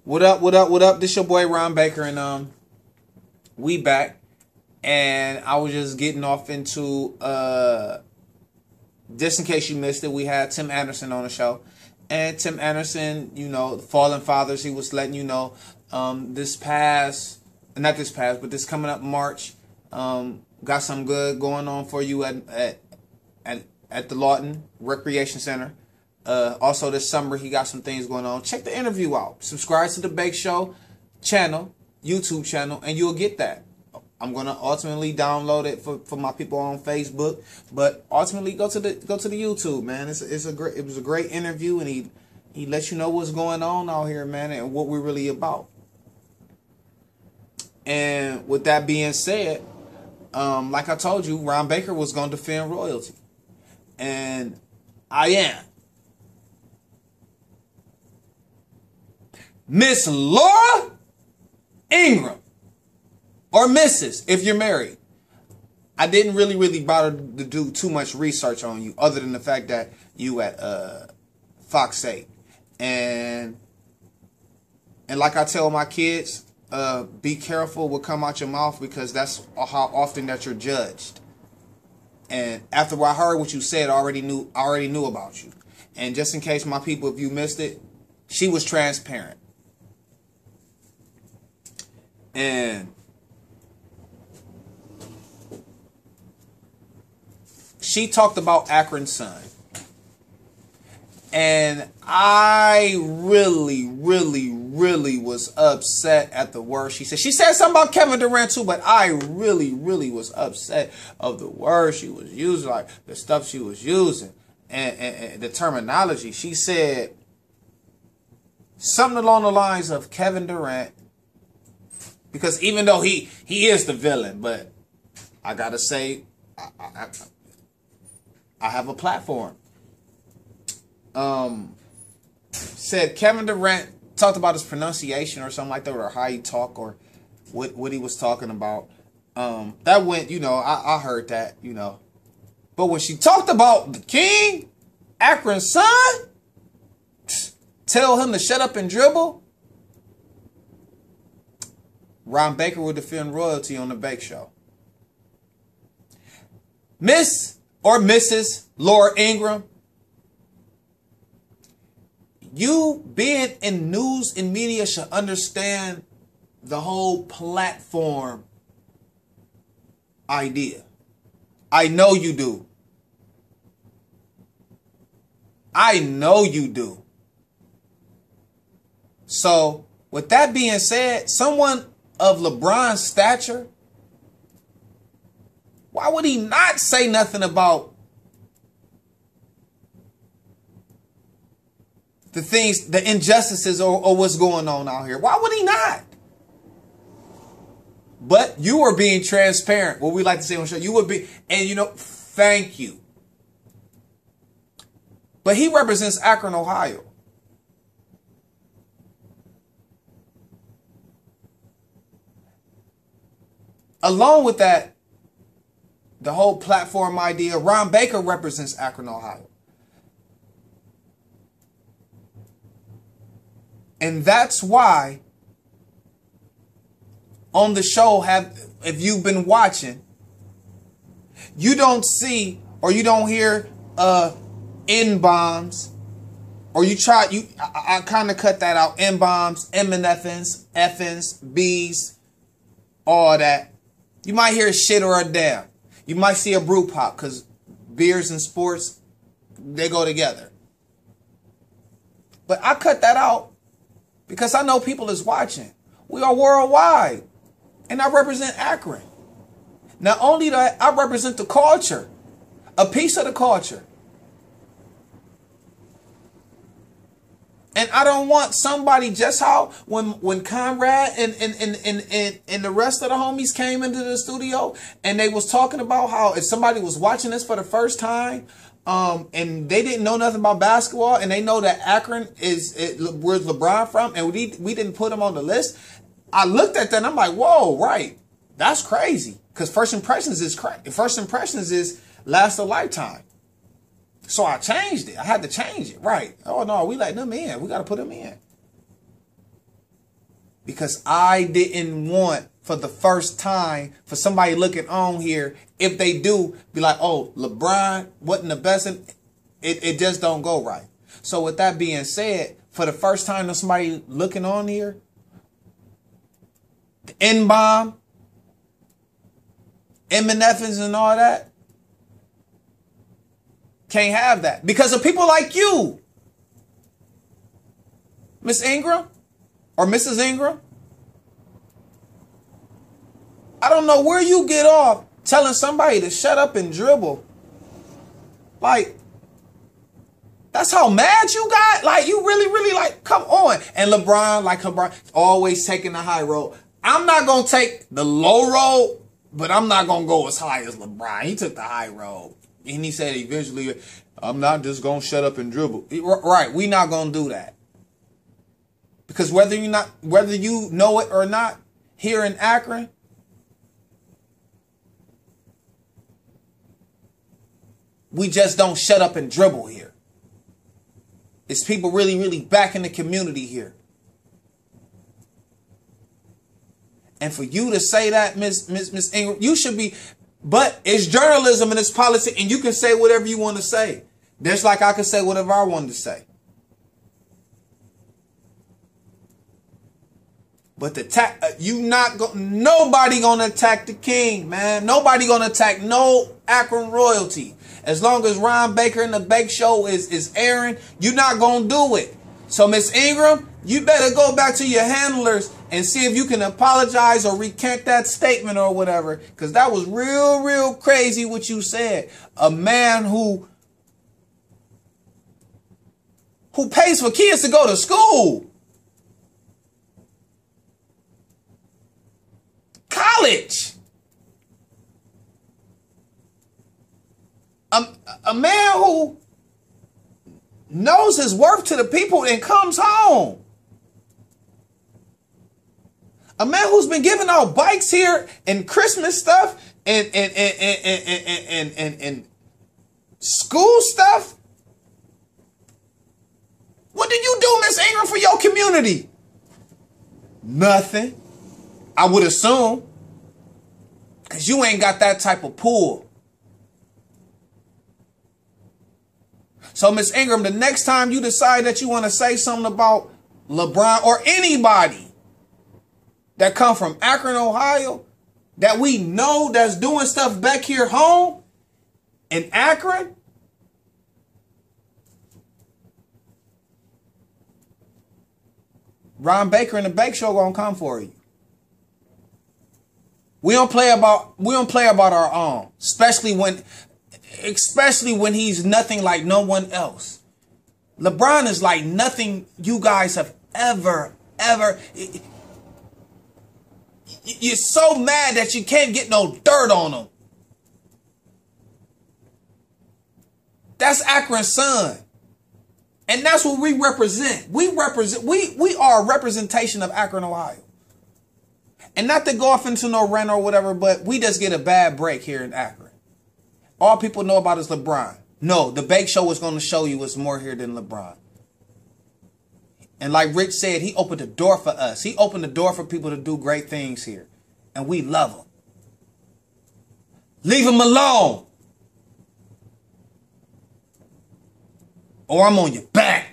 What up, what up, what up? This your boy Ron Baker, and we back. And I was just getting off into just in case you missed it, we had Tim Anderson on the show. And Tim Anderson, you know, Fallen Fathers, he was letting you know this coming up March, got some good going on for you at the Lawton Recreation Center. Also this summer he got some things going on. Check the interview out. Subscribe to the Bake Show channel, YouTube channel, and you'll get that. I'm gonna ultimately download it for my people on Facebook, but ultimately go to the YouTube, man. It was a great interview, and he lets you know what's going on out here, man, and what we're really about. And with that being said, like I told you, Ron Baker was gonna defend royalty, and I am. Miss Laura Ingraham, or Mrs. if you're married. I didn't really bother to do too much research on you, other than the fact that you at Fox 8. And like I tell my kids, be careful what come out your mouth, because that's how often that you're judged. And after I heard what you said, I already knew about you. And just in case my people, if you missed it, she was transparent. And she talked about Akron's son. And I really was upset at the words she said. She said something about Kevin Durant too, but I really was upset of the words she was using, like the stuff she was using, and the terminology. She said something along the lines of Kevin Durant, because even though he is the villain, but I gotta say, I have a platform. Said Kevin Durant talked about his pronunciation or something like that, or how he talk, or what he was talking about. That went, you know, I heard that, you know. But when she talked about the king, Akron's son, tell him to shut up and dribble, Ron Baker will defend royalty on the Bake Show. Miss or Mrs. Laura Ingraham, you being in news and media should understand the whole platform idea. I know you do. I know you do. So, with that being said, someone of LeBron's stature, why would he not say nothing about the things, the injustices, or what's going on out here? Why would he not? But you are being transparent. What we like to say on the show, you would be, and you know, thank you. But he represents Akron, Ohio. Along with that, the whole platform idea, Ron Baker represents Akron, Ohio. And that's why on the show, if you've been watching, you don't see or you don't hear N-bombs, or I kind of cut that out. N-bombs, M and F-ins, F-ins, B's, all that. You might hear a shit or a damn. You might see a brew pop, because beers and sports, they go together. But I cut that out because I know people is watching. We are worldwide. And I represent Akron. Not only that, I represent the culture. A piece of the culture. And I don't want somebody, just how when Conrad and the rest of the homies came into the studio and they was talking about how if somebody was watching this for the first time, and they didn't know nothing about basketball, and they know that Akron where's LeBron from, and we didn't put him on the list. I looked at that and I'm like, whoa, right, that's crazy, because first impressions is last a lifetime. So I changed it. I had to change it. Right. Oh, no, we letting them in. We got to put them in. Because I didn't want for the first time for somebody looking on here, if they do, be like, oh, LeBron wasn't the best. It just don't go right. So with that being said, for the first time there's somebody looking on here, the N-bomb, M&F's and all that, can't have that because of people like you, Miss Ingram or Mrs. Ingram. I don't know where you get off telling somebody to shut up and dribble. Like, that's how mad you got? Like, you really, like, come on. And LeBron, always taking the high road. I'm not going to take the low road, but I'm not going to go as high as LeBron. He took the high road. And he said eventually, I'm not just going to shut up and dribble. Right, we not going to do that. Because whether you know it or not, here in Akron, we just don't shut up and dribble here. It's people really back in the community here. And for you to say that, Miss Ingram, you should be, but it's journalism and it's politics, and you can say whatever you want to say. Just like I can say whatever I wanted to say. But nobody gonna attack the king, man. Nobody gonna attack no Akron royalty. As long as Ron Baker and the Bake Show is airing, you're not gonna do it. So Miss Ingram, you better go back to your handlers and see if you can apologize or recant that statement or whatever. Because that was real crazy what you said. A man who pays for kids to go to school. College. A man who knows his worth to the people and comes home. A man who's been giving out bikes here and Christmas stuff and school stuff. What did you do, Miss Ingram, for your community? Nothing. I would assume. Because you ain't got that type of pull. So, Miss Ingram, the next time you decide that you want to say something about LeBron or anybody that come from Akron, Ohio, that we know that's doing stuff back here home in Akron, Ron Baker and the Bake Show gonna come for you. We don't play about our own, especially when he's nothing like no one else. LeBron is like nothing you guys have ever. You're so mad that you can't get no dirt on him. That's Akron's son. And that's what we represent. We are a representation of Akron, Ohio. And not to go off into no rant or whatever, but we just get a bad break here in Akron. All people know about is LeBron. No, the Bake Show is going to show you what's more here than LeBron. And like Rich said, he opened the door for us. He opened the door for people to do great things here. And we love him. Leave him alone. Or I'm on your back.